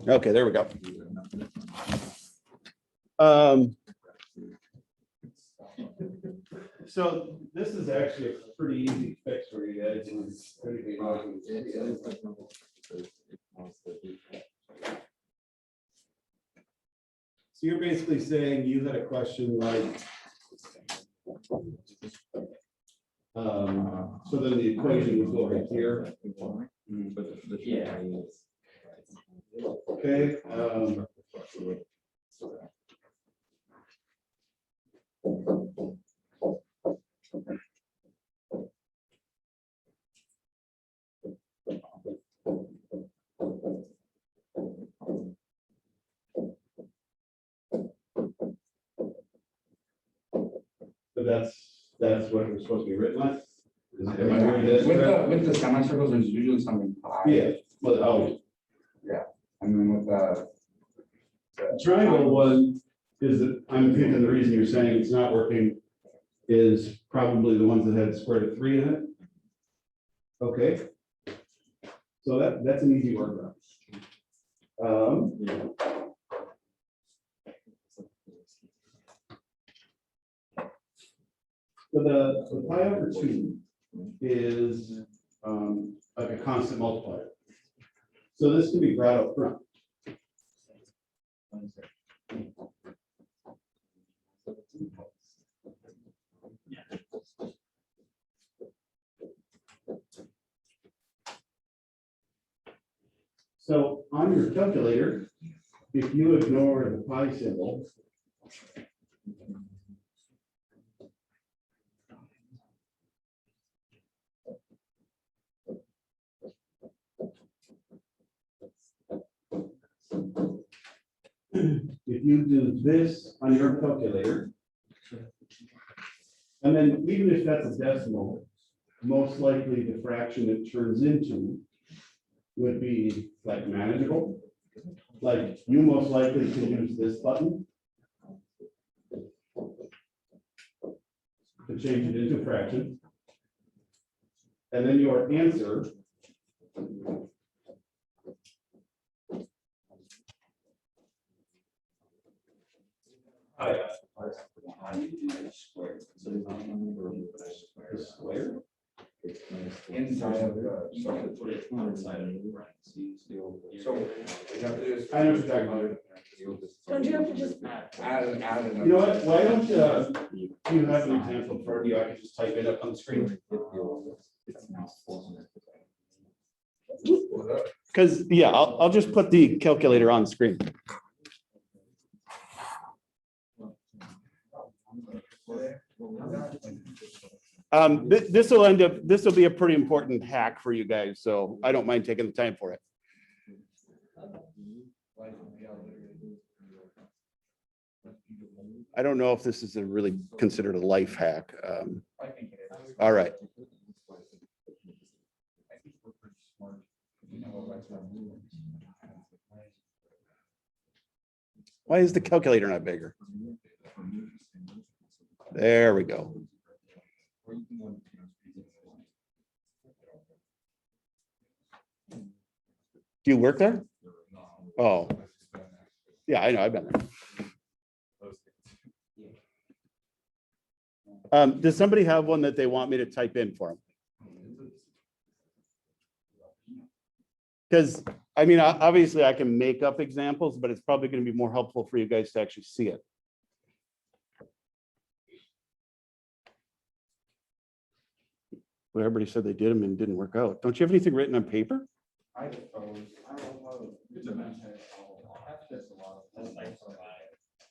Okay, there we go. So this is actually a pretty easy fix for you guys. So you're basically saying you had a question like, so then the equation would go right here. Yeah. Okay. But that's what it's supposed to be written like. Am I hearing this correct? With the semicircles, there's usually something high. Yeah, well, always. And then with the Triangle one is that I'm thinking the reason you're saying it's not working is probably the ones that had square root of 3 in it. Okay. So that's an easy workaround. So the pi over 2 is like a constant multiplier. So this can be brought up front. So on your calculator, if you ignore the pi symbol, if you do this on your calculator, and then even if that's a decimal, most likely the fraction it turns into would be like manageable. Like you most likely can use this button to change it into a fraction. And then your answer is square. inside of the. So we have to just. I know what you're talking about. Don't you have to just, Add You know what, why don't you have an example for you, I can just type it up on the screen. Because, yeah, I'll just put the calculator on the screen. This will be a pretty important hack for you guys, so I don't mind taking the time for it. I don't know if this is a really considered a life hack. All right. Why is the calculator not bigger? There we go. Do you work there? Oh, yeah, I know, I've been there. Does somebody have one that they want me to type in for them? Because, I mean, obviously I can make up examples, but it's probably going to be more helpful for you guys to actually see it. Well, everybody said they did them and it didn't work out. Don't you have anything written on paper?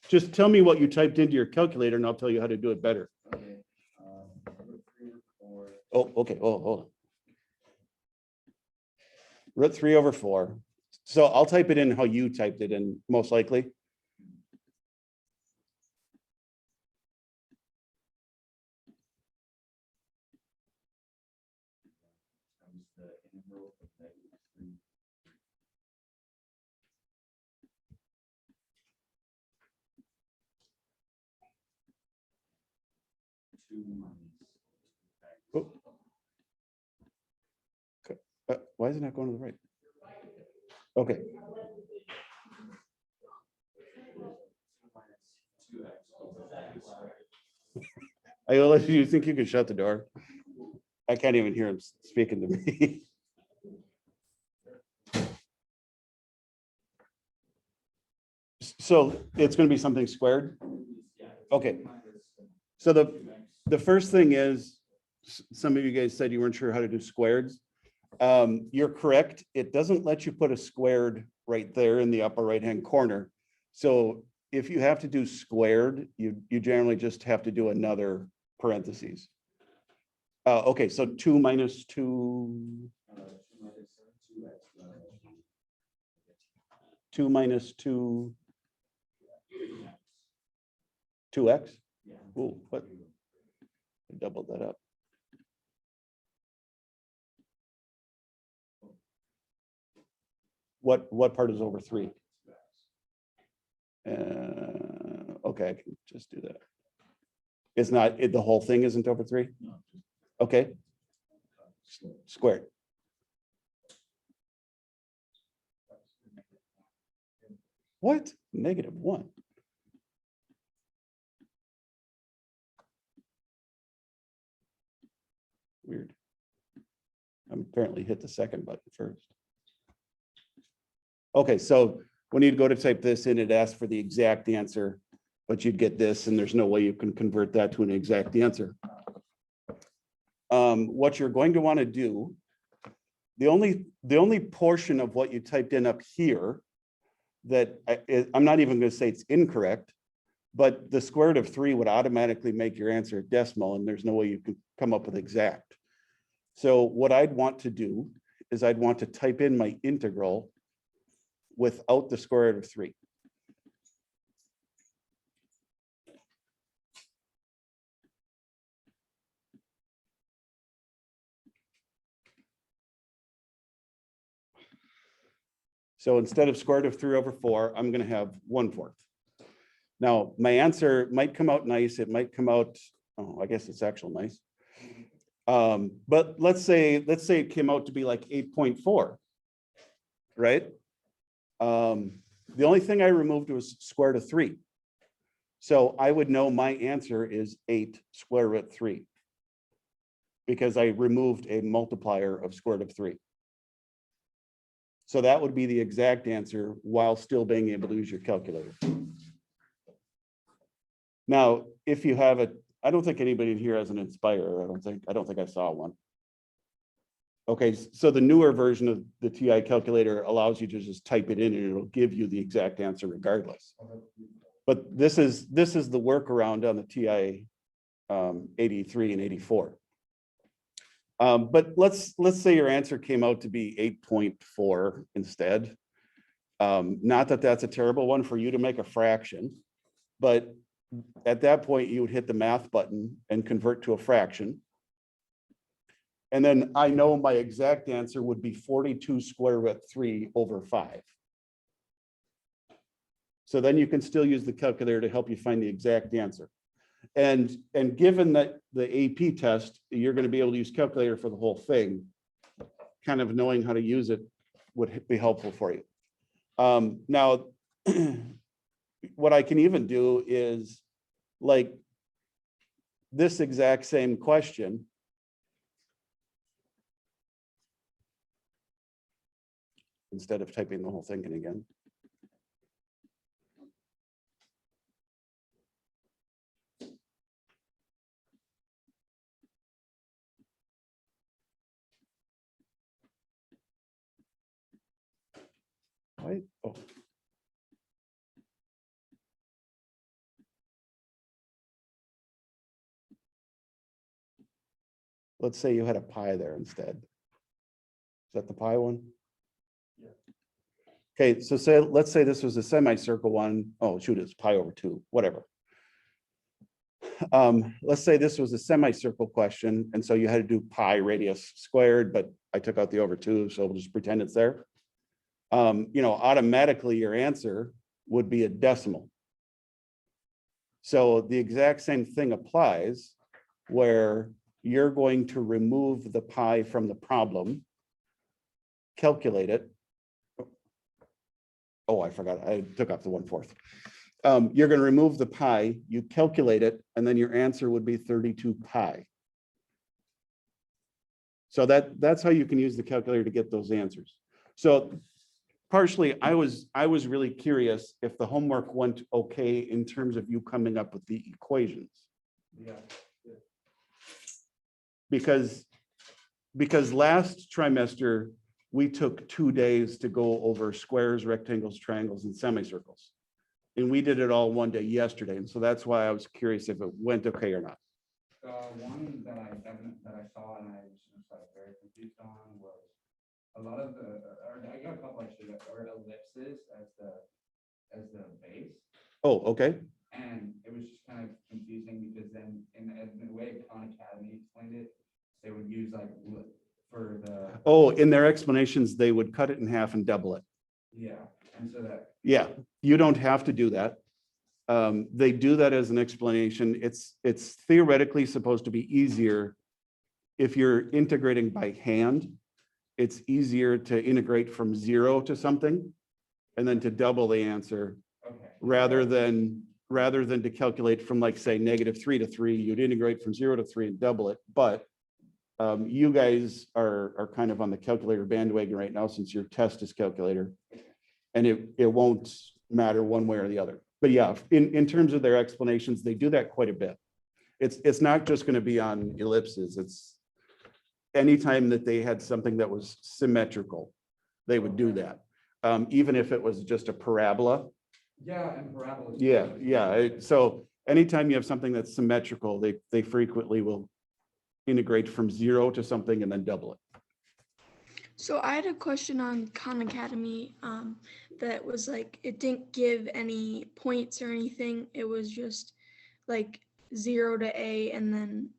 Just tell me what you typed into your calculator and I'll tell you how to do it better. Oh, okay. Oh, hold on. Root 3 over 4. So I'll type it in how you typed it in, most likely. Oh. Okay. Why is it not going to the right? Okay. Iola, do you think you could shut the door? I can't even hear him speaking to me. So it's gonna be something squared? Okay. So the first thing is, some of you guys said you weren't sure how to do squareds. You're correct. It doesn't let you put a squared right there in the upper right-hand corner. So if you have to do squared, you generally just have to do another parentheses. Okay, so 2 minus 2. 2 minus 2. 2x? Ooh, what? I doubled that up. What part is over 3? Okay, I can just do that. It's not, the whole thing isn't over 3? Okay. Squared. What? -1. Weird. I'm apparently hit the second button first. Okay, so when you go to type this in, it asks for the exact answer, but you'd get this, and there's no way you can convert that to an exact answer. What you're going to want to do, the only portion of what you typed in up here that I'm not even going to say it's incorrect, but the square root of 3 would automatically make your answer decimal, and there's no way you can come up with exact. So what I'd want to do is I'd want to type in my integral without the square root of 3. So instead of square root of 3 over 4, I'm going to have 1/4. Now, my answer might come out nice. It might come out, oh, I guess it's actual nice. But let's say it came out to be like 8.4, right? The only thing I removed was square root of 3. So I would know my answer is 8 square root 3 because I removed a multiplier of square root of 3. So that would be the exact answer while still being able to use your calculator. Now, if you have I don't think anybody in here has an Inspire. I don't think I saw one. Okay, so the newer version of the TI calculator allows you to just type it in and it'll give you the exact answer regardless. But this is the workaround on the TI 83 and 84. But let's say your answer came out to be 8.4 instead. Not that that's a terrible one for you to make a fraction, but at that point you would hit the math button and convert to a fraction. And then I know my exact answer would be 42 square root 3 over 5. So then you can still use the calculator to help you find the exact answer. And given that the AP test, you're going to be able to use calculator for the whole thing, kind of knowing how to use it would be helpful for you. Now, what I can even do is like this exact same question. Instead of typing the whole thing in again. Right? Oh. Let's say you had a pi there instead. Is that the pi one? Yeah. Okay, so let's say this was a semicircle one. Oh, shoot, it's pi over 2, whatever. Let's say this was a semicircle question, and so you had to do pi radius squared, but I took out the over 2, so we'll just pretend it's there. Automatically your answer would be a decimal. So the exact same thing applies where you're going to remove the pi from the problem, calculate it. Oh, I forgot. I took off the 1/4. you're going to remove the pi, you calculate it, and then your answer would be 32 pi. So that's how you can use the calculator to get those answers. So partially, I was really curious if the homework went okay in terms of you coming up with the equations. Yeah. Because last trimester, we took 2 days to go over squares, rectangles, triangles, and semicircles. And we did it all one day yesterday. And so that's why I was curious if it went okay or not. One that I saw and I was just like very confused on was a lot of the, or I got a couple actually that were ellipses as the base. Oh, okay. And it was just kind of confusing because then in the way Khan Academy explained it, they would use like for the, Oh, in their explanations, they would cut it in half and double it. yeah, and so that, Yeah, you don't have to do that. They do that as an explanation. It's theoretically supposed to be easier if you're integrating by hand. It's easier to integrate from 0 to something and then to double the answer okay. rather than to calculate from, like, say, -3 to 3. You'd integrate from 0 to 3 and double it. But you guys are kind of on the calculator bandwagon right now since your test is calculator, and it won't matter one way or the other. But yeah, in terms of their explanations, they do that quite a bit. It's not just going to be on ellipses. It's anytime that they had something that was symmetrical, they would do that. Even if it was just a parabola. Yeah, and parabolas. Yeah. So anytime you have something that's symmetrical, they frequently will integrate from 0 to something and then double it. So I had a question on Khan Academy that was like, it didn't give any points or anything. It was just like 0 to A and then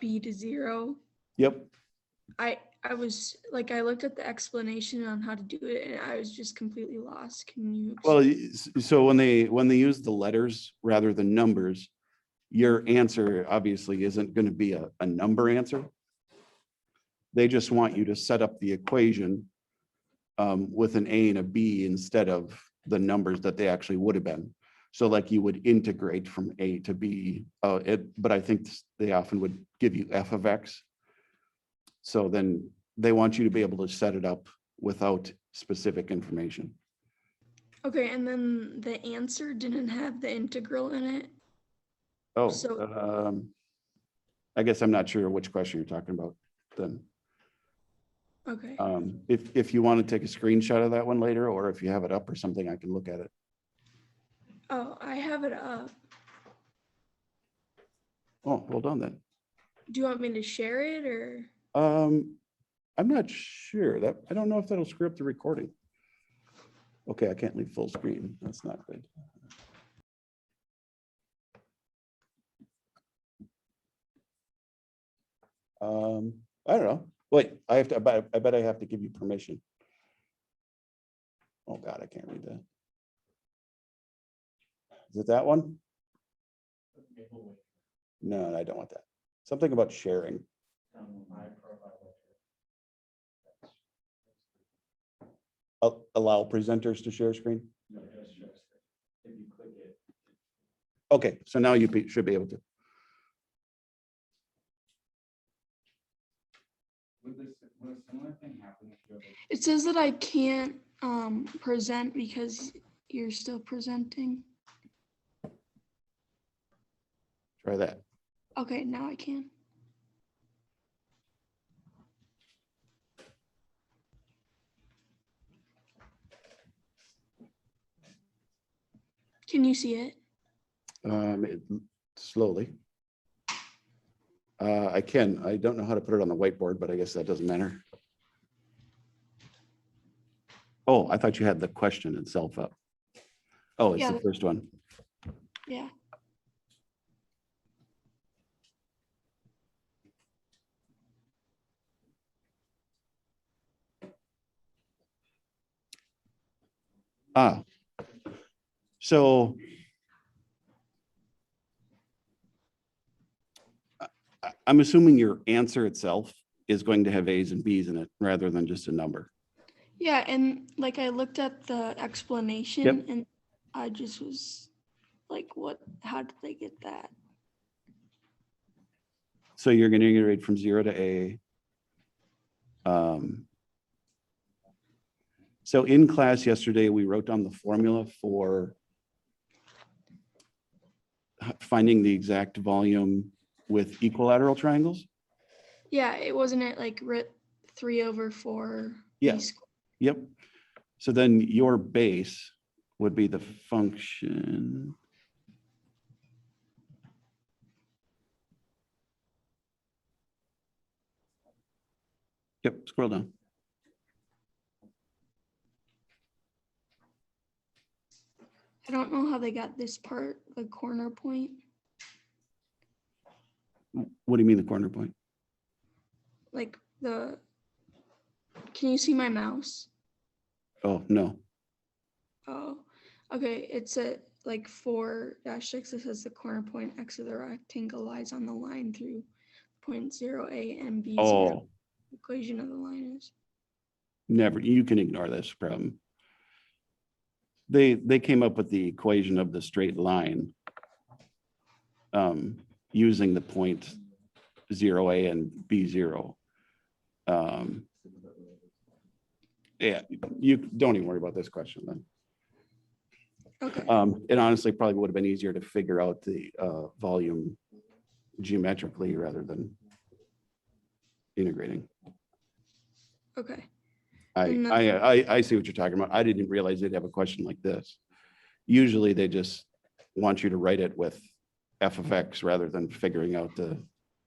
B to 0. Yep. I was like, I looked at the explanation on how to do it and I was just completely lost. Can you? Well, so when they use the letters rather than numbers, your answer obviously isn't going to be a number answer. They just want you to set up the equation with an A and a B instead of the numbers that they actually would have been. So like you would integrate from A to B, but I think they often would give you f of x. So then they want you to be able to set it up without specific information. Okay, and then the answer didn't have the integral in it. Oh, So- I guess I'm not sure which question you're talking about then. Okay. If you want to take a screenshot of that one later, or if you have it up or something, I can look at it. Oh, I have it up. Oh, well done then. Do you want me to share it or? I'm not sure that, I don't know if that'll screw up the recording. Okay, I can't leave full screen. That's not good. I don't know. Wait, I bet I have to give you permission. Oh God, I can't read that. Is it that one? No, I don't want that. Something about sharing. Allow presenters to share screen? Okay, so now you should be able to. Would a similar thing happen if you have It says that I can't present because you're still presenting. Try that. Okay, now I can. Can you see it? Slowly. I can. I don't know how to put it on the whiteboard, but I guess that doesn't matter. Oh, I thought you had the question itself up. Oh, it's Yeah. the first one. Yeah. So I'm assuming your answer itself is going to have A's and B's in it rather than just a number. Yeah, and like I looked at the explanation Yep. and I just was like how did they get that? So you're going to iterate from 0 to A. So in class yesterday, we wrote down the formula for finding the exact volume with equilateral triangles. Yeah, it wasn't it like 3/4. Yeah. B squared? Yep. So then your base would be the function. Yep, scroll down. I don't know how they got this part, the corner point. What do you mean the corner point? Like can you see my mouse? Oh, no. Oh, okay. It's at like 4-6. It says the corner point X of the rectangle lies on the line through point 0A and B0. Oh, Equation of the line is. never. You can ignore this problem. They came up with the equation of the straight line using the point 0A and B0. Yeah, you don't even worry about this question then. Okay. It honestly probably would have been easier to figure out the volume geometrically rather than integrating. Okay. I see what you're talking about. I didn't realize they'd have a question like this. Usually they just want you to write it with f of x rather than figuring out the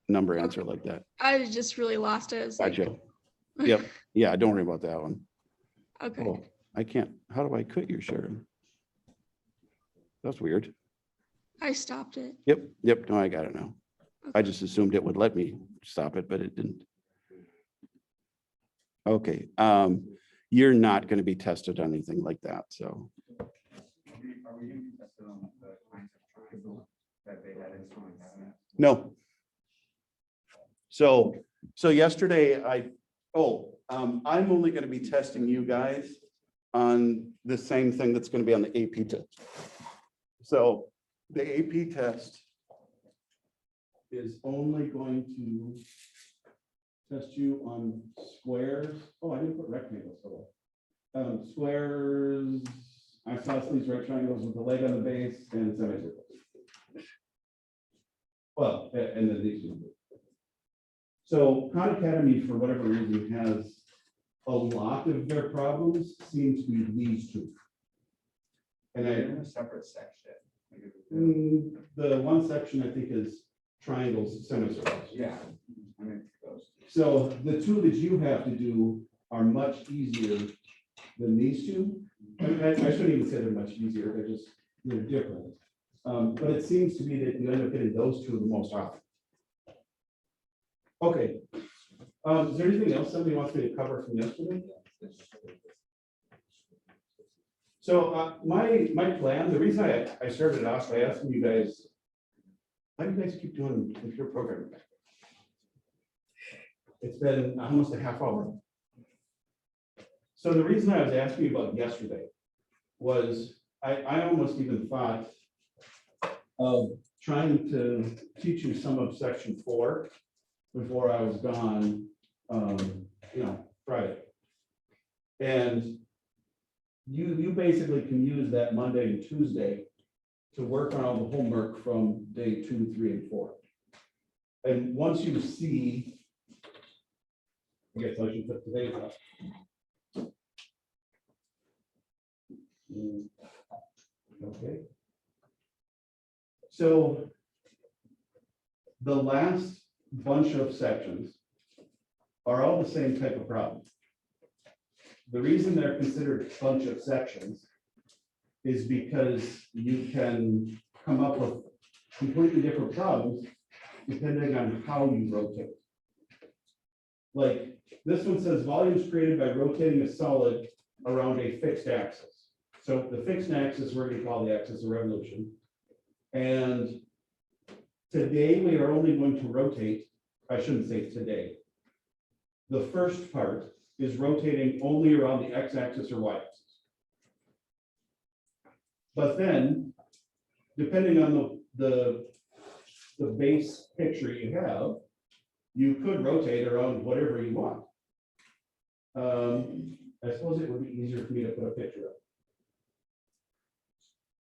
number answer like that. I was just really lost it. It's like, Gotcha. Yep. Yeah, don't worry about that one. okay. Oh, I can't. How do I quit your sharing? That's weird. I stopped it. Yep. No, I got it now. I just assumed it would let me stop it, but it didn't. Okay. You're not going to be tested on anything like that. So Are we going to be tested on the kinds of triangles that they had in Khan Academy? no. So yesterday I'm only going to be testing you guys on the same thing that's going to be on the AP test. So the AP test is only going to test you on squares. Oh, I didn't put rectangles. Squares, isosceles, right triangles with the leg on the base, and semicircles. Well, and then these two. So Khan Academy, for whatever reason, has a lot of their problems seem to be these two. And They're in a separate section. the one section I think is triangles, semicircles. Yeah. I mean, those. So the two that you have to do are much easier than these two. I shouldn't even say they're much easier, they're different. But it seems to me that you end up getting those two the most often. Okay. Is there anything else somebody wants me to cover from yesterday? So my plan, the reason I started off by asking you guys, how do you guys keep doing computer programming? It's been almost a half hour. So the reason I was asking you about yesterday was I almost even thought of trying to teach you some of section 4 before I was gone, Friday. And you basically can use that Monday and Tuesday to work on all the homework from day 2, 3, and 4. And once you see, I guess I should put today's up. Okay. So the last bunch of sections are all the same type of problem. The reason they're considered a bunch of sections is because you can come up with completely different problems depending on how you rotate. Like this one says volumes created by rotating a solid around a fixed axis. So the fixed axis we're going to call the axis of revolution. And today we are only going to rotate, I shouldn't say today. The first part is rotating only around the x-axis or y-axis. But then depending on the base picture you have, you could rotate around whatever you want. I suppose it would be easier for me to put a picture up.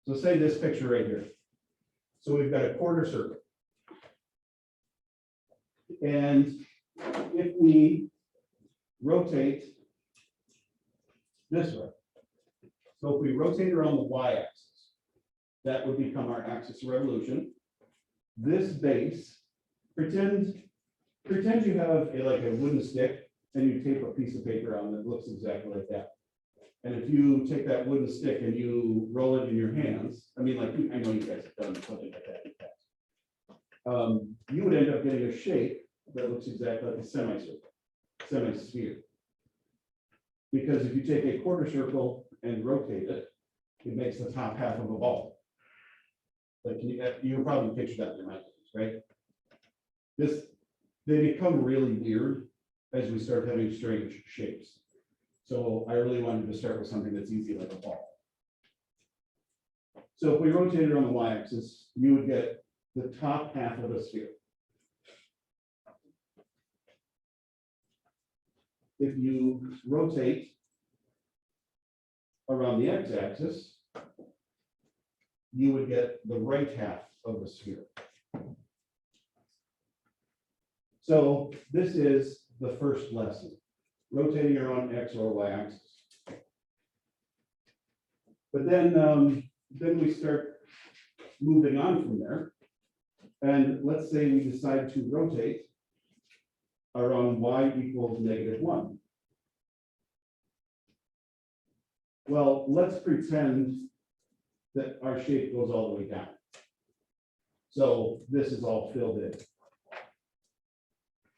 So say this picture right here. So we've got a quarter circle. And if we rotate this way, so if we rotate around the y-axis, that would become our axis of revolution. This base, pretend you have like a wooden stick and you tape a piece of paper on that looks exactly like that. And if you take that wooden stick and you roll it in your hands, I mean, like, I know you guys have done something like that in the past. You would end up getting a shape that looks exactly like a semicircle, semi-sphere. Because if you take a quarter circle and rotate it, it makes the top half of a ball. Like you probably picture that in your mind, right? They become really weird as we start having strange shapes. So I really wanted to start with something that's easy like a ball. So if we rotate it on the y-axis, you would get the top half of a sphere. If you rotate around the x-axis, you would get the right half of the sphere. So this is the first lesson, rotating around x or y-axis. But then we start moving on from there. And let's say we decide to rotate around y equals -1. Well, let's pretend that our shape goes all the way down. So this is all filled in.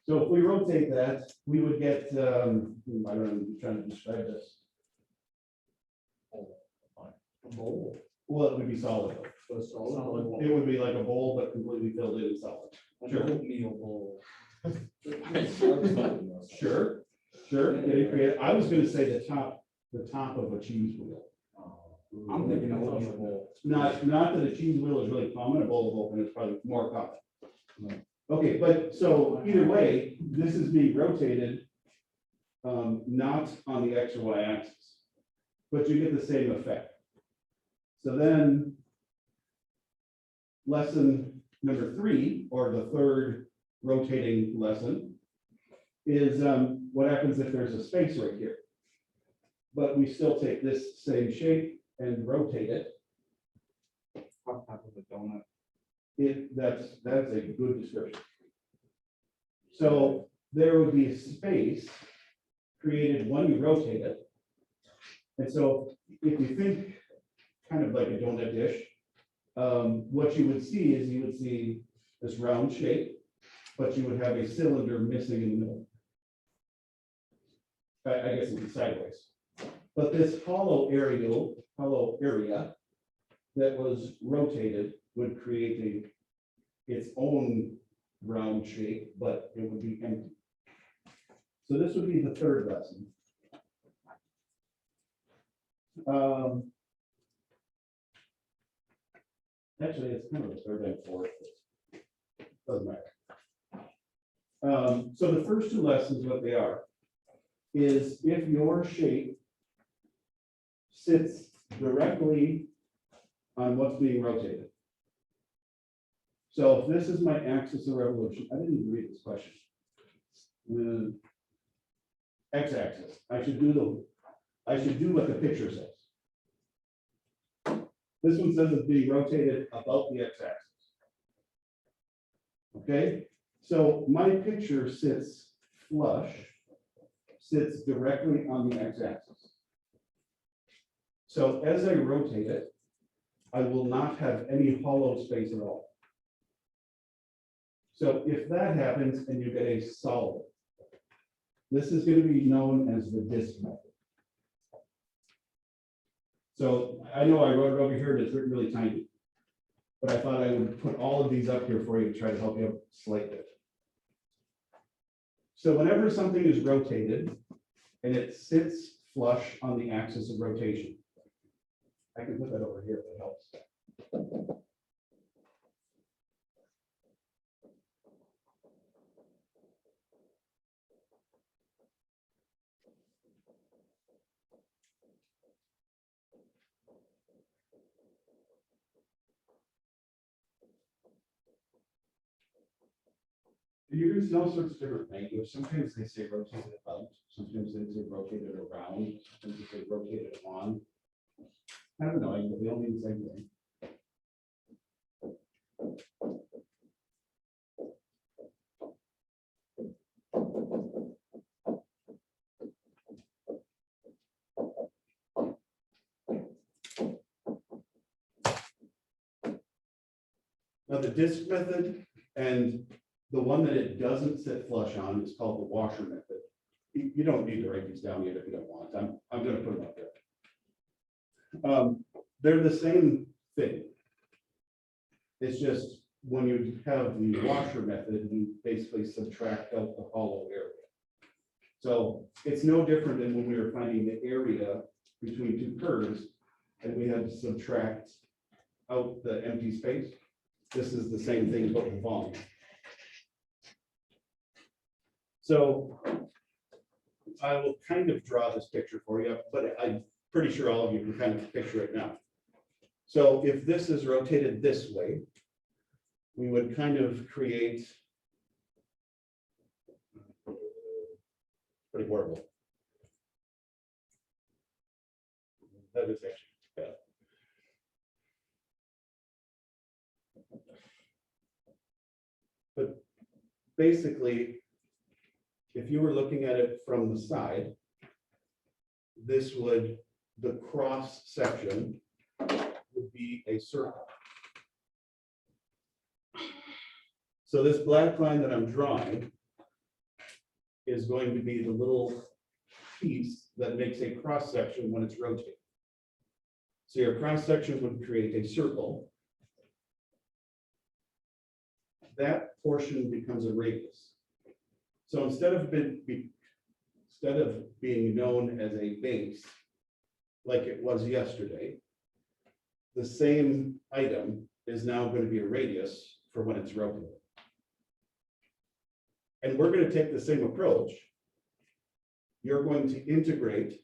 So if we rotate that, we would get, I don't know, I'm trying to describe this. A bowl. Well, it would be solid. So solid. It would be like a bowl, but completely filled in and solid. Sure. Oatmeal bowl. Sure, getting creative. I was gonna say the top of a cheese wheel. I'm thinking oatmeal bowl. Not that a cheese wheel is really common, a bowl of oatmeal is probably more common. Okay, but so either way, this is being rotated, not on the X or Y axis, but you get the same effect. So then lesson number 3, or the third rotating lesson, is what happens if there's a space right here. But we still take this same shape and rotate it. Top half of a donut. That's a good description. So there would be a space created when you rotate it. And so if you think kind of like a donut dish, what you would see is you would see this round shape, but you would have a cylinder missing in the middle. I guess it's sideways. But this hollow area that was rotated would create its own round shape, but it would be empty. So this would be the third lesson. Actually, it's kind of the third and fourth. Doesn't matter. So the first 2 lessons, what they are, is if your shape sits directly on what's being rotated. So if this is my axis of revolution, I didn't even read this question. X-axis, I should do what the picture says. This one says it's being rotated about the x-axis. Okay, so my picture sits directly on the x-axis. So as I rotate it, I will not have any hollow space at all. So if that happens and you get a solid, this is going to be known as the disk method. So I know I wrote it over here and it's written really tiny, but I thought I would put all of these up here for you to try to help you out slightly. So whenever something is rotated and it sits flush on the axis of rotation, I can put that over here if it helps. You're gonna see all sorts of different language. Sometimes they say rotated about, sometimes they say rotated around, sometimes they say rotated on. I don't know, they all mean the same thing. Now, the disc method and the one that it doesn't sit flush on is called the washer method. You don't need to write these down yet if you don't want. I'm gonna put them up there. They're the same thing. It's just when you have the washer method, you basically subtract out the hollow area. So it's no different than when we were finding the area between two curves and we had to subtract out the empty space. This is the same thing, but with volume. So I will kind of draw this picture for you, but I'm pretty sure all of you can kind of picture it now. So if this is rotated this way, we would kind of create pretty horrible. That is actually bad. But basically, if you were looking at it from the side, this would, the cross section would be a circle. So this black line that I'm drawing is going to be the little piece that makes a cross section when it's rotated. So your cross section would create a circle. That portion becomes a radius. So instead of being known as a base, like it was yesterday, the same item is now going to be a radius for when it's rotated. And we're going to take the same approach. You're going to integrate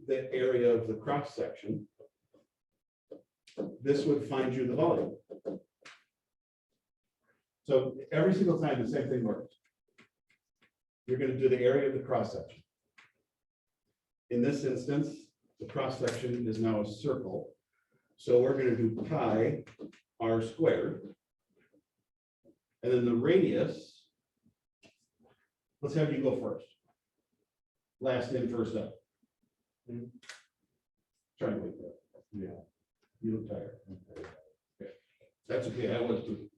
the area of the cross section. This would find you the volume. So every single time the same thing works. You're going to do the area of the cross section. In this instance, the cross section is now a circle. So we're going to do pi r squared. And then the radius, let's have you go first. Last in, first up. Trying to wait there. Yeah. You look tired. Okay. That's okay, I was too.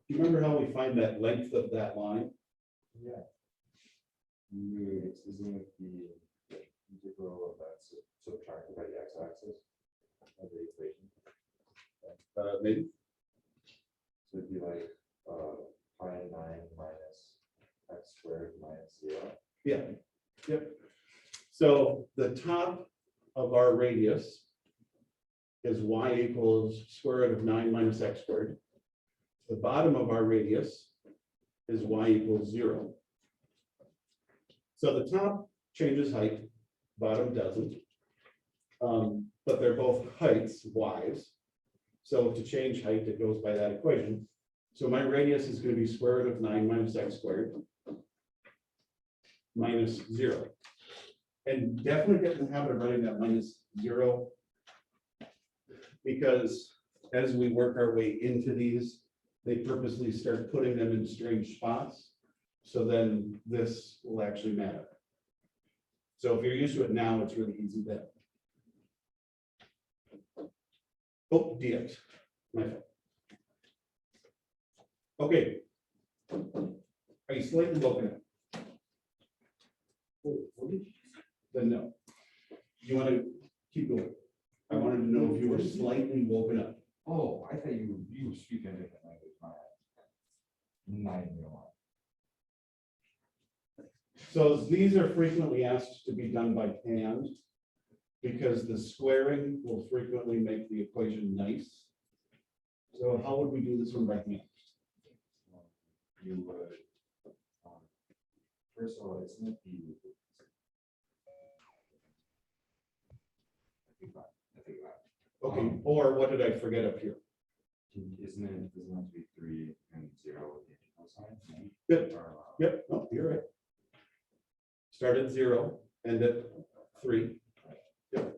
Do you remember how we find that length of that line? Yeah. Isn't it the integral of that subtracted by the x-axis of the equation? Maybe. So it'd be like pi 9 minus x squared minus 0. Yeah. Yep. So the top of our radius is y equals square root of 9 minus x squared. The bottom of our radius is y equals 0. So the top changes height, bottom doesn't. But they're both heights, y's. So to change height, it goes by that equation. So my radius is going to be square root of 9 minus x squared minus 0. And definitely get in the habit of writing that minus 0, because as we work our way into these, they purposely start putting them in strange spots. So then this will actually matter. So if you're used to it now, it's really easy then. Oh, dx, my fault. Okay. Are you slightly woken up? Then no. You want to keep going? I wanted to know if you were slightly woken up. Oh, I thought you were speaking a different language. My 9-year-old. So these are frequently asked to be done by hand because the squaring will frequently make the equation nice. So how would we do this one by hand? You would, first of all, isn't it the? I think that. Okay, or what did I forget up here? Isn't it, doesn't have to be 3 and 0 with the equal sign? No? Good. Or, Yep, no, you're right. Start at 0, end at 3. and then,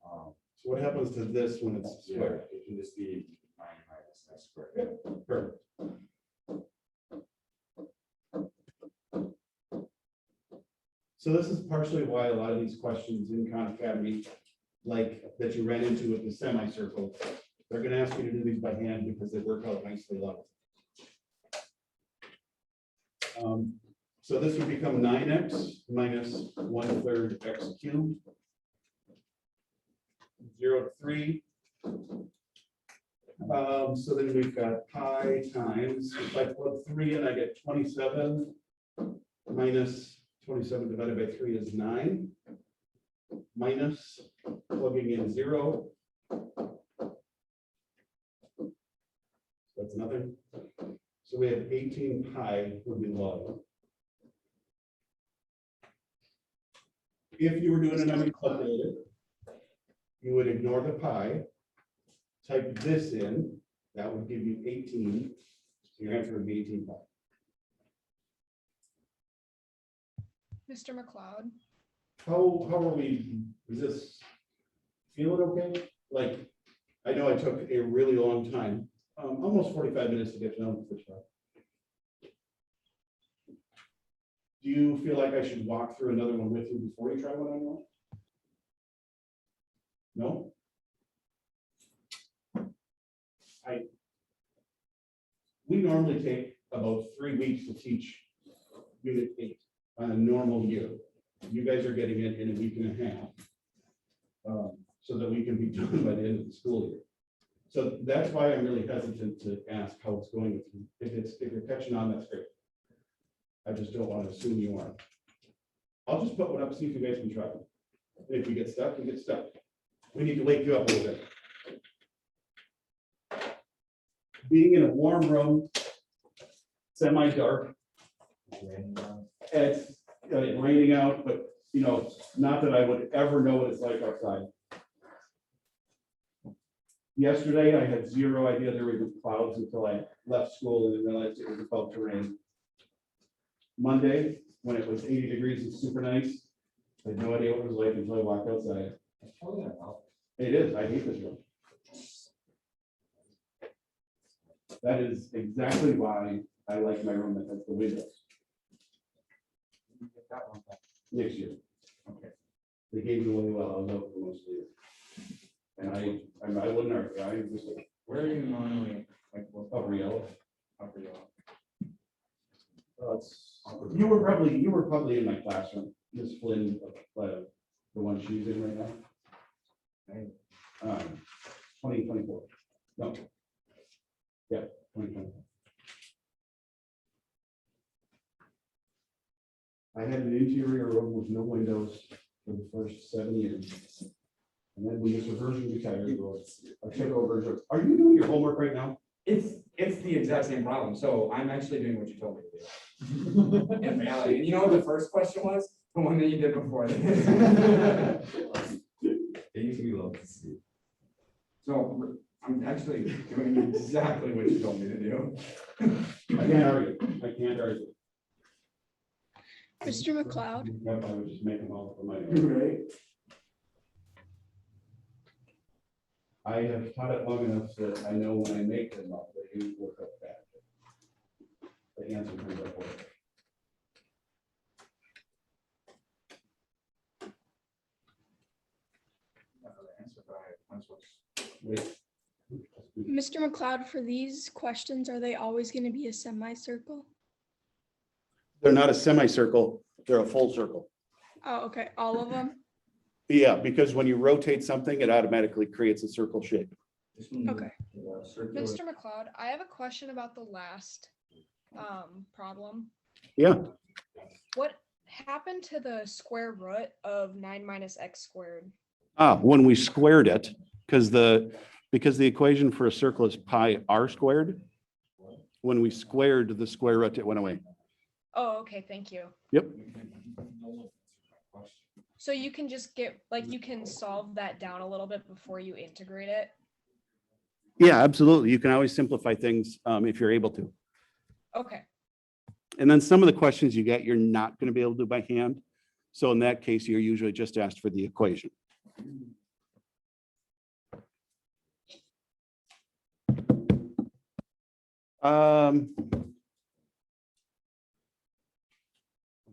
So what happens to this when it's yeah, squared? it can just be 9 minus x squared. Perfect. So this is partially why a lot of these questions in Khan Academy, like that you ran into with the semicircle, they're gonna ask you to do these by hand because they work out nicely level. So this would become 9x minus 1/3 x cubed. 0 to 3. So then we've got pi times, if I plug 3 in, I get 27 minus 27 divided by 3 is 9. Minus plugging in 0. That's nothing. So we have 18 pi would be log. If you were doing an uncalculated, you would ignore the pi, type this in, that would give you 18. So your answer would be 18 pi. Mr. McLeod, How are we, is this feeling okay? Like, I know I took a really long time, almost 45 minutes to get to know the first time. Do you feel like I should walk through another one with you before you try one on your own? No? We normally take about 3 weeks to teach unit 8 on a normal year. You guys are getting it in a week and a half. So that we can be done by the end of the school year. So that's why I'm really hesitant to ask how it's going with you. If you're catching on, that's great. I just don't want to assume you are. I'll just put one up, see if you guys can try it. If you get stuck, you get stuck. We need to wake you up a little bit. Being in a warm room, semi-dark, it's raining out, but not that I would ever know what it's like outside. Yesterday, I had zero idea there were even clouds until I left school and realized it was about to rain. Monday, when it was 80 degrees and super nice, I had no idea what it was like until I walked outside. It is, I hate this room. That is exactly why I like my room that has the windows. Next year. Okay. They gave me one well, I was out for most of the year. And I wouldn't argue, I just like, Where are you normally, like, what? upper yellow. Upper yellow. You were probably in my classroom, Miss Flynn, the one she's in right now. 2024. No. Yeah, 2024. I had an interior room with no windows for the first 7 years. And then when Mr. Version retired, I took over. Are you doing your homework right now? It's the exact same problem. So I'm actually doing what you told me to do. In reality, and you know what the first question was? The one that you did before. You love to see. So I'm actually doing exactly what you told me to do. I can't argue. Mr. McLeod, Yep, I would just make them all for my own. Right. I have taught it long enough that I know when I make them up, they do work up bad. The answer comes up with it. Wait. Mr. McLeod, for these questions, are they always going to be a semicircle? They're not a semicircle, they're a full circle. Oh, okay, all of them? Yeah, because when you rotate something, it automatically creates a circle shape. Okay. Mr. McLeod, I have a question about the last problem. Yeah. What happened to the square root of 9 minus x squared? When we squared it, because the equation for a circle is pi r squared. When we squared the square root, it went away. Oh, okay, thank you. Yep. So you can just you can solve that down a little bit before you integrate it? Yeah, absolutely. You can always simplify things if you're able to. Okay, And then some of the questions you get, you're not going to be able to do by hand. So in that case, you're usually just asked for the equation. Um, 1,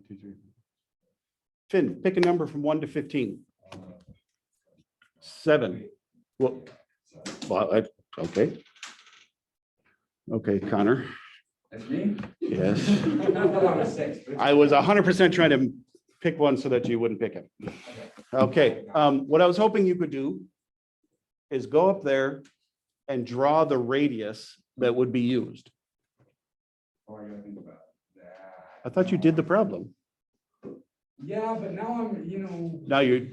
2, 3. Finn, pick a number from 1 to 15. 7. Well, okay. Okay, Connor. That's me? Yes. I thought I was 6. but it's I was okay. 100% trying to pick one so that you wouldn't pick it. Okay, what I was hoping you could do is go up there and draw the radius that would be used. Oh, I gotta think about that. I thought you did the problem. Yeah, but now I'm, Now you're, now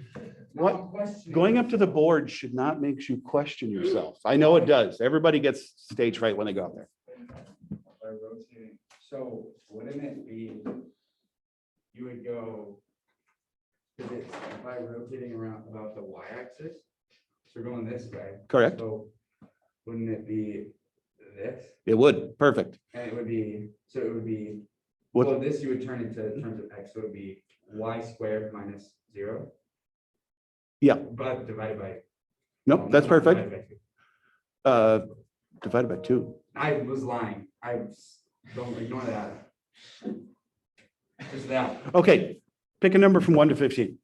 what? I'm questioning. going up to the board should not make you question yourself. I know it does. Everybody gets stage fright when they go up there. By rotating, so wouldn't it be, you would go, if it's by rotating around about the y-axis, so we're going this way. Correct? So wouldn't it be this? It would. Perfect. And it would be, so it would be, What- well, this you would turn into terms of x, so it would be y squared minus 0. Yeah. But divided by. Nope, that's not perfect. divided by 2. Divided by 2. I was lying. Don't ignore that. Just that. Okay, pick a number from 1 to 15.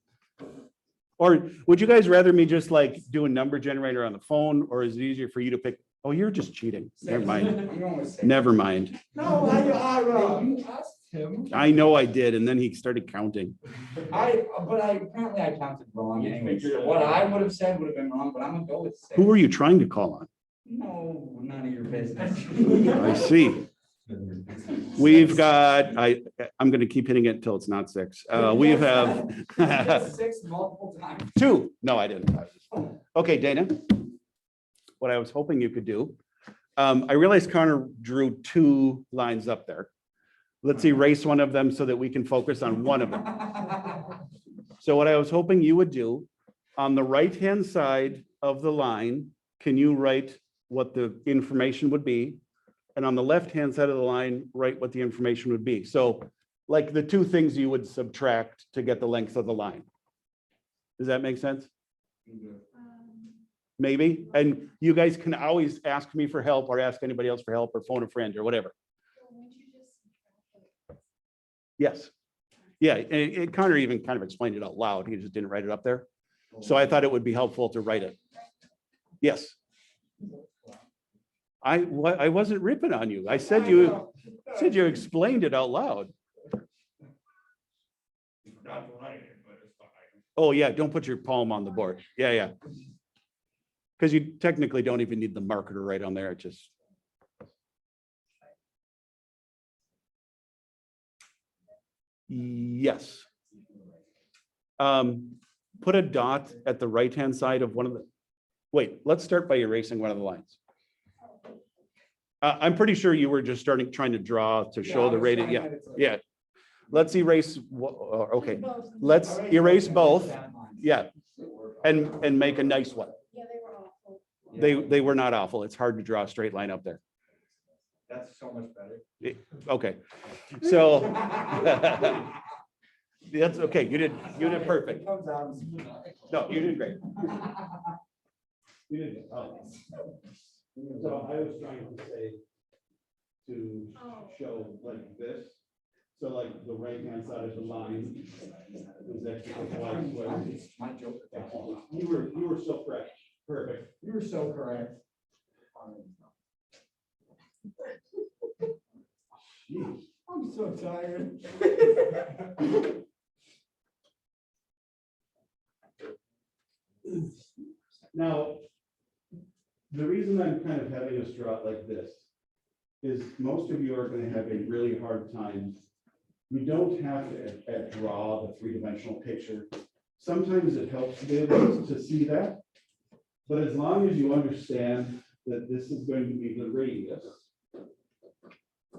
Or would you guys rather me just like do a number generator on the phone, or is it easier for you to pick? Oh, you're just cheating. Never mind. I'm going with 6. Never mind. No, you asked him. I know I did, and then he started counting. Apparently I counted wrong anyway. So what I would have said would have been wrong, but I'm gonna go with 6. Who were you trying to call on? No, none of your business. I see. We've got, I'm gonna keep hitting it until it's not 6. We have Yes, 6 multiple times. 2. No, I didn't. Okay, Dana. What I was hoping you could do. I realized Connor drew 2 lines up there. Let's erase one of them so that we can focus on one of them. So what I was hoping you would do, on the right-hand side of the line, can you write what the information would be? And on the left-hand side of the line, write what the information would be. So like the 2 things you would subtract to get the length of the line. Does that make sense? Maybe? And you guys can always ask me for help or ask anybody else for help or phone a friend or whatever. Yes. Yeah, and Connor even kind of explained it out loud. He just didn't write it up there. So I thought it would be helpful to write it. Yes. I wasn't ripping on you. I said you explained it out loud. Oh, yeah, don't put your palm on the board. Yeah, yeah. Because you technically don't even need the marker to write on there. It just. Yes. Put a dot at the right-hand side of one of the, wait, let's start by erasing one of the lines. I'm pretty sure you were just trying to draw to show the radius. Yeah, yeah. Let's erase, okay, let's erase both. Yeah, and make a nice one. Yeah, they were awful. They were not awful. It's hard to draw a straight line up there. That's so much better. Okay, so that's okay. You did perfect. No, you did great. You did good. Oh. So I was trying to say to show like this. So like the right hand side of the line is actually y squared. My joke. You were so correct. Perfect. You were so correct. Jeez. I'm so tired. Now, the reason I'm kind of having us draw it like this is most of you are going to have a really hard time. You don't have to draw the 3-dimensional picture. Sometimes it helps to be able to see that. But as long as you understand that this is going to be the radius,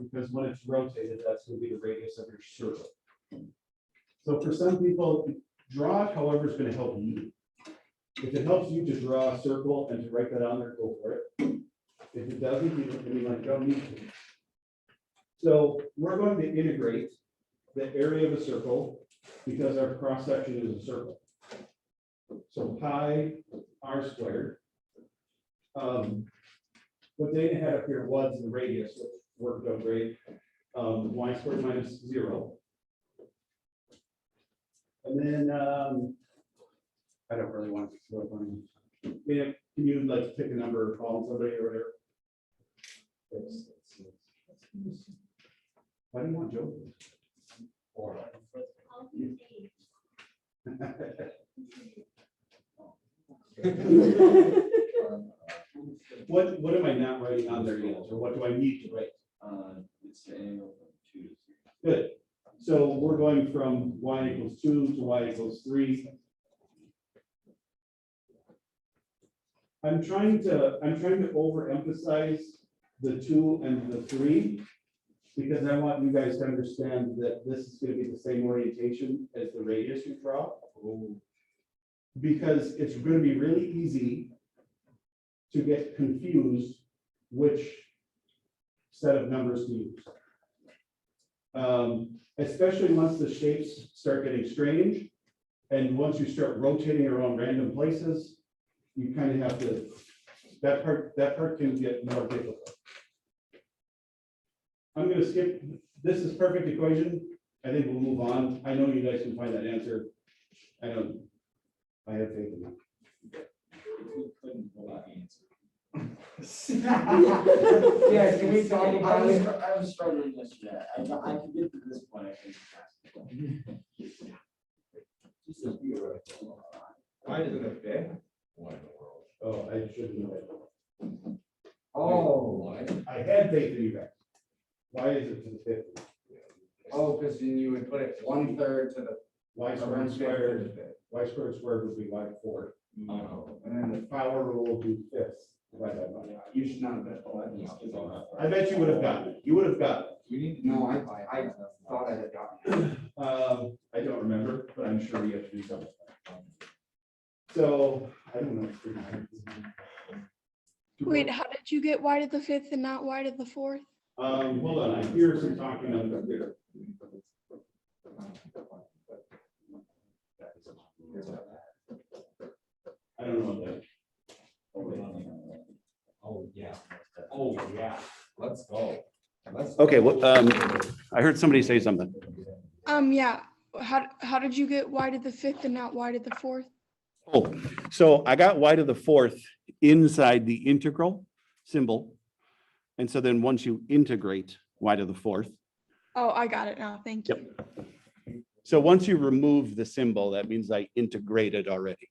because when it's rotated, that's going to be the radius of your circle. So for some people, draw it however is going to help you. If it helps you to draw a circle and to write that on there, go for it. If it doesn't, you look at me like, don't need to. So we're going to integrate the area of a circle because our cross section is a circle. So pi r squared. What Dana had up here was the radius, which worked out great. Y squared minus 0. And then I don't really want to go on. Yeah, can you like pick a number or call somebody or whatever? Why do you want Joe? What am I not writing on there yet, or what do I need to write? It's the angle from 2 to 3. Good. So we're going from y equals 2 to y equals 3. I'm trying to overemphasize the 2 and the 3 because I want you guys to understand that this is going to be the same orientation as the radius you draw. Because it's going to be really easy to get confused which set of numbers to use. Especially once the shapes start getting strange, and once you start rotating around random places, you kind of have to, that part can get more difficult. I'm gonna skip, this is perfect equation. I think we'll move on. I know you guys can find that answer. I have faith in you. Yeah, can we talk about it? I was struggling yesterday. I could get to this point, I think. Why is it a fit? Oh, I shouldn't know that. Oh, I had faith in you guys. Why is it to the 50? oh, because then you would put it 1/3 to the. Y squared squared, y squared would be y fourth. Oh, And then the power rule would be fifths. Divided by y. you should not have been. I bet you would have gotten it. You would have gotten it. No, I thought I had gotten it. I don't remember, but I'm sure you have to do something. So, I don't know. Wait, how did you get y to the 5th and not y to the 4th? Hold on, I hear some talking on the computer. I don't know what that. Oh, yeah. Oh, yeah. Let's go. Okay, well, I heard somebody say something. Yeah. How did you get y to the 5th and not y to the 4th? Oh, so I got y to the 4th inside the integral symbol. And so then once you integrate y to the 4th. Oh, I got it now. Thank you. Yep. So once you remove the symbol, that means I integrated already.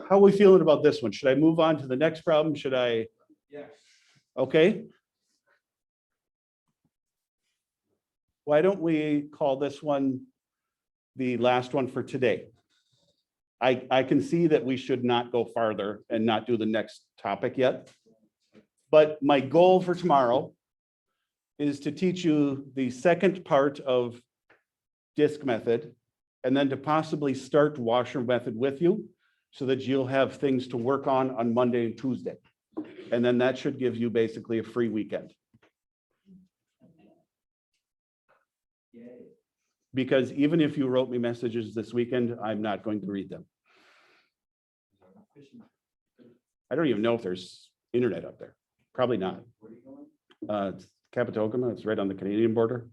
How are we feeling about this one? Should I move on to the next problem? Should I? Yes. Okay. Why don't we call this one the last one for today? I can see that we should not go farther and not do the next topic yet. But my goal for tomorrow is to teach you the second part of disk method and then to possibly start washer method with you so that you'll have things to work on Monday and Tuesday. And then that should give you basically a free weekend. Because even if you wrote me messages this weekend, I'm not going to read them. I don't even know if there's internet up there. Probably not. It's Capitogama. It's right on the Canadian border.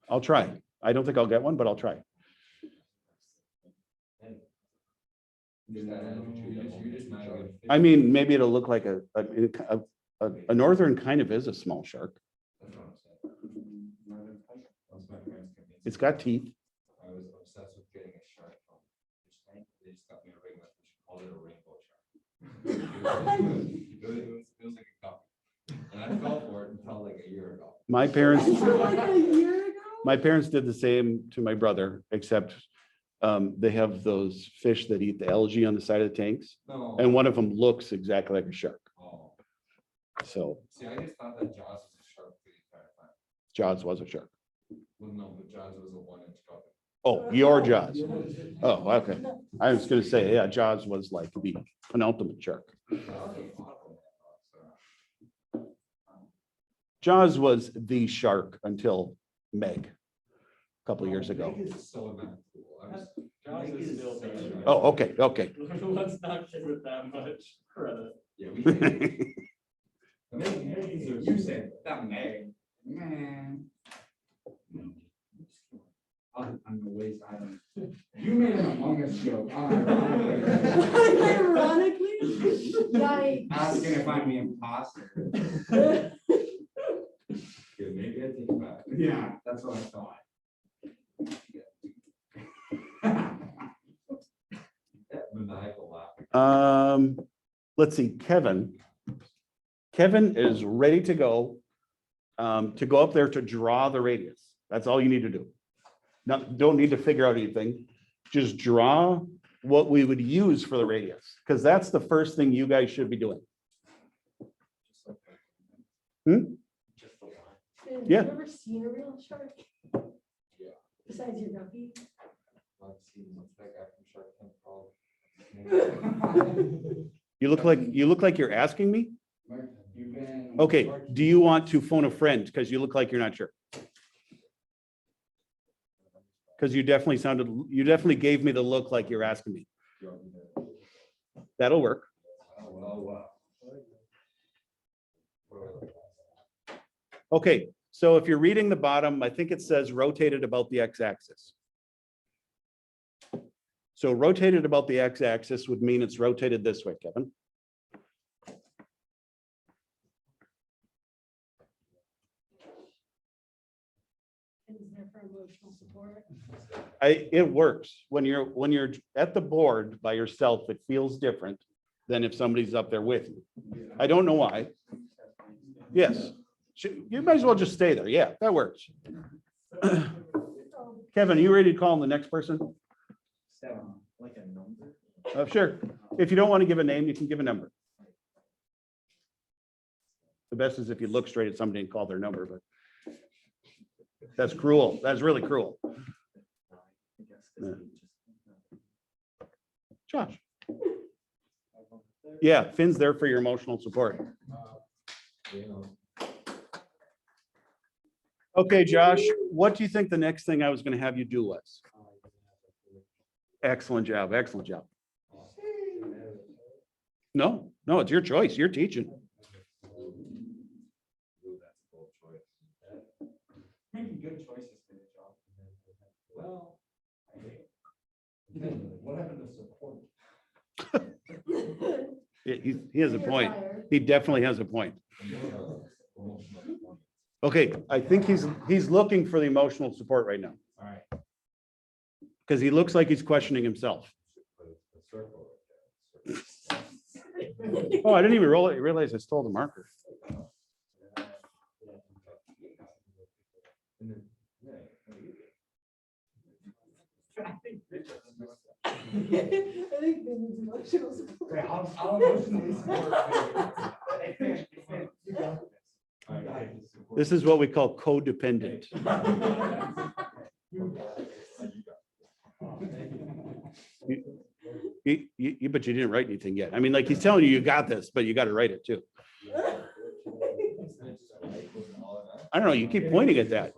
I'll try. I don't think I'll get one, but I'll try. I mean, maybe it'll look like a northern kind of is a small shark. It's got teeth. I was obsessed with getting a shark from fish tank. They just got me a regular fish, called it a rainbow shark. It was like a cup. And I fell for it until like a year ago. My parents, Like a year ago? my parents did the same to my brother, except they have those fish that eat the algae on the side of the tanks. No. And one of them looks exactly like a shark. Oh. So See, I just thought that Jaws was a shark for the entire time. Jaws was a shark. Well, no, but Jaws was a 1-inch dolphin. Oh, your Jaws. Oh, okay. I was gonna say, yeah, Jaws was like the penultimate shark. Jaws was the shark until Meg, a couple of years ago. Meg is so not cool. Jaws Meg is is still so so sharp. Oh, okay, okay. Let's not give it that much credit. Yeah, we can. You said that Meg, man. On the waste island. You made an Among Us joke. Ironically, yikes. Asking if I'm the imposter. Yeah, maybe I take it back. Yeah, that's what I thought. That maniacal laugh. Let's see, Kevin. Kevin is ready to go up there to draw the radius. That's all you need to do. Don't need to figure out anything. Just draw what we would use for the radius, because that's the first thing you guys should be doing. Finn, Yeah. Have you ever seen a real shark? Yeah. Besides your guppy? I've seen what's that guy from Shark Tank called? You look like you're asking me. Mark, you've been. Okay, do you want to phone a friend? Because you look like you're not sure. Because you definitely gave me the look like you're asking me. That'll work. Okay, so if you're reading the bottom, I think it says rotated about the x-axis. So rotated about the x-axis would mean it's rotated this way, Kevin. And is there for emotional support? It works. When you're at the board by yourself, it feels different than if somebody's up there with you. I don't know why. Yes, you might as well just stay there. Yeah, that works. Kevin, are you ready to call on the next person? Like a number? Sure. If you don't want to give a name, you can give a number. The best is if you look straight at somebody and call their number, but that's cruel. That's really cruel. Josh. Yeah, Finn's there for your emotional support. Okay, Josh, what do you think the next thing I was going to have you do was? Excellent job, excellent job. No, it's your choice. You're teaching. Making good choices for your job. Well, What happened to support? He has a point. He definitely has a point. Okay, I think he's looking for the emotional support right now. All right. Because he looks like he's questioning himself. Oh, I didn't even realize I stole the marker. I think Finn needs emotional support. Okay, I'll emotionally support. You got this. You got this. This is what we call codependent. But you didn't write anything yet. I mean, like he's telling you, you got this, but you got to write it too. I don't know. You keep pointing at that.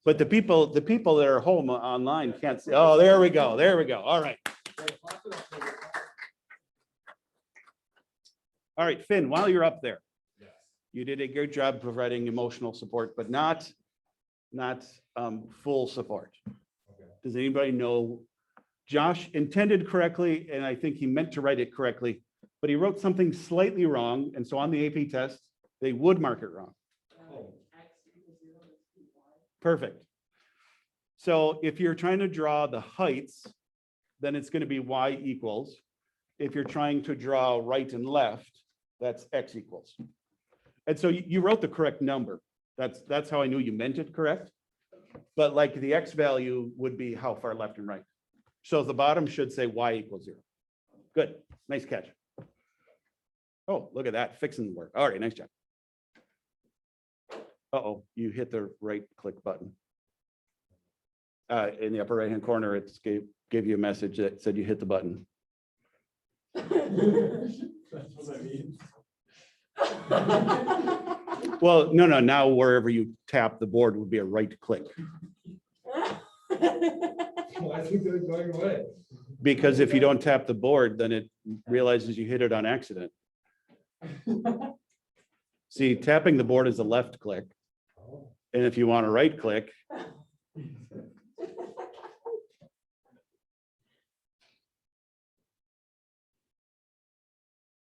But the people that are home online can't see. Oh, there we go. There we go. All right. All right, Finn, while you're up there, you did a good job providing emotional support, but not full support. Does anybody know? Josh intended correctly, and I think he meant to write it correctly, but he wrote something slightly wrong. And so on the AP test, they would mark it wrong. Perfect. So if you're trying to draw the heights, then it's going to be y equals. If you're trying to draw right and left, that's x equals. And so you wrote the correct number. That's how I knew you meant it correct. But like the x value would be how far left and right. So the bottom should say y equals 0. Good. Nice catch. Oh, look at that. Fixing the work. All right. Nice job. Uh-oh, you hit the right click button. in the upper right-hand corner, it gave you a message that said you hit the button. That's what I mean. Well, no, now wherever you tap the board would be a right click. Why is it going away? Because if you don't tap the board, then it realizes you hit it on accident. See, tapping the board is a left click. And if you want to right click,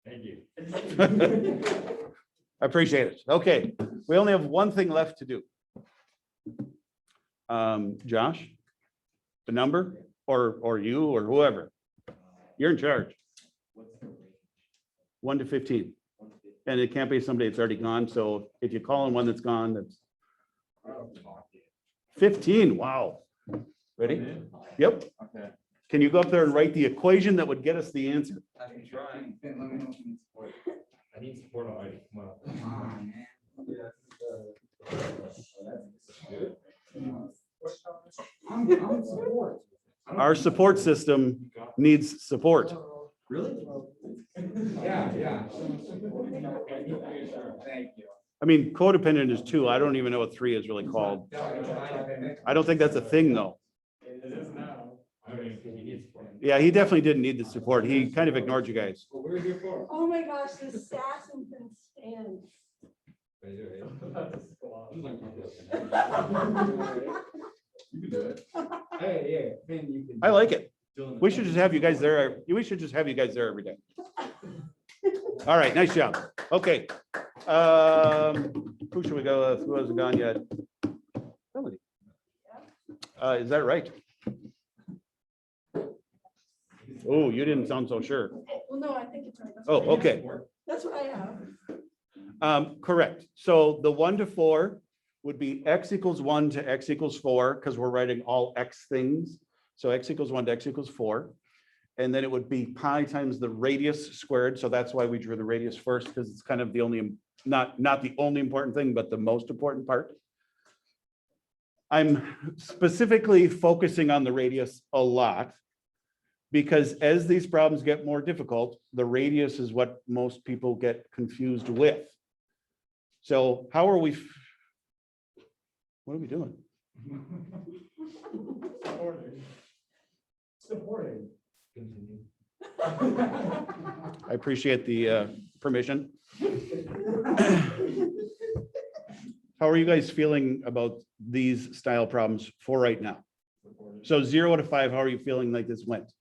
Thank you. I appreciate it. Okay, we only have one thing left to do. Josh, the number, or you, or whoever, you're in charge, What's the range? 1 to 15. 1 to 50? And it can't be somebody that's already gone, so if you call in one that's gone, that's 15, wow. Ready? Yep. Okay. Can you go up there and write the equation that would get us the answer? I can try. Then let me know if you need support. I need support already. Come on. Come on, man. I'm support. Our support system needs support. Really? Yeah. Thank you. I mean, codependent is 2. I don't even know what 3 is really called. I don't think that's a thing, though. It is now. I mean, he needs support. Yeah, he definitely didn't need the support. He kind of ignored you guys. What we're here for. Oh my gosh, this Sassington stands. You can do it. Hey, yeah, Ben, you can. I like it. We should just have you guys there. We should just have you guys there every day. All right, nice job. Okay. Who should we go with? Who hasn't gone yet? Melody. Is that right? Oh, you didn't sound so sure. Well, no, I think it's right. That's Oh, what I have. okay. That's what I have. Correct. So the 1 to 4 would be x equals 1 to x equals 4, because we're writing all x things. So x equals 1 to x equals 4. And then it would be pi times the radius squared. So that's why we drew the radius first, because it's kind of the only, not the only important thing, but the most important part. I'm specifically focusing on the radius a lot, because as these problems get more difficult, the radius is what most people get confused with. So how are we? What are we doing? Supporting. Continue. I appreciate the permission. How are you guys feeling about these style problems for right now? So 0 to 5, how are you feeling like this went?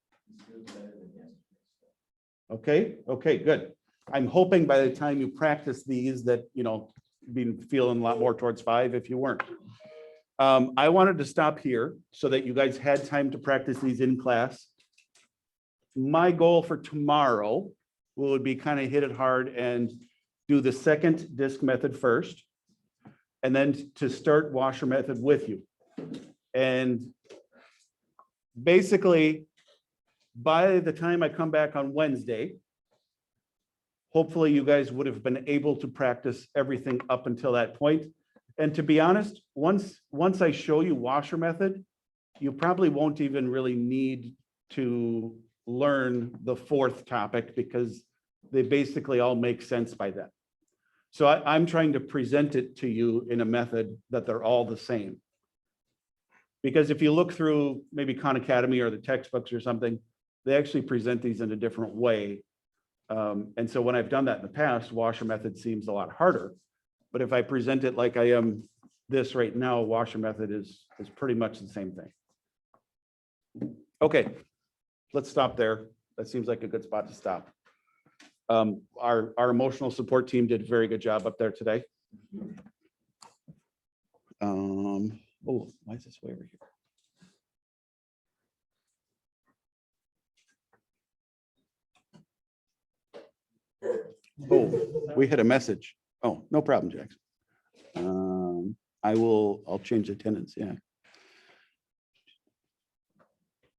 Okay, good. I'm hoping by the time you practice these that, be feeling a lot more towards 5 if you weren't. I wanted to stop here so that you guys had time to practice these in class. My goal for tomorrow would be kind of hit it hard and do the second disc method first, and then to start washer method with you. And basically, by the time I come back on Wednesday, hopefully you guys would have been able to practice everything up until that point. And to be honest, once I show you washer method, you probably won't even really need to learn the 4th topic, because they basically all make sense by then. So I'm trying to present it to you in a method that they're all the same. Because if you look through maybe Khan Academy or the textbooks or something, they actually present these in a different way. And so when I've done that in the past, washer method seems a lot harder. But if I present it like I am this right now, washer method is pretty much the same thing. Okay, let's stop there. That seems like a good spot to stop. Our emotional support team did a very good job up there today. Oh, why is this way over here? Oh, we had a message. Oh, no problem, Jackson. I'll change attendance, yeah.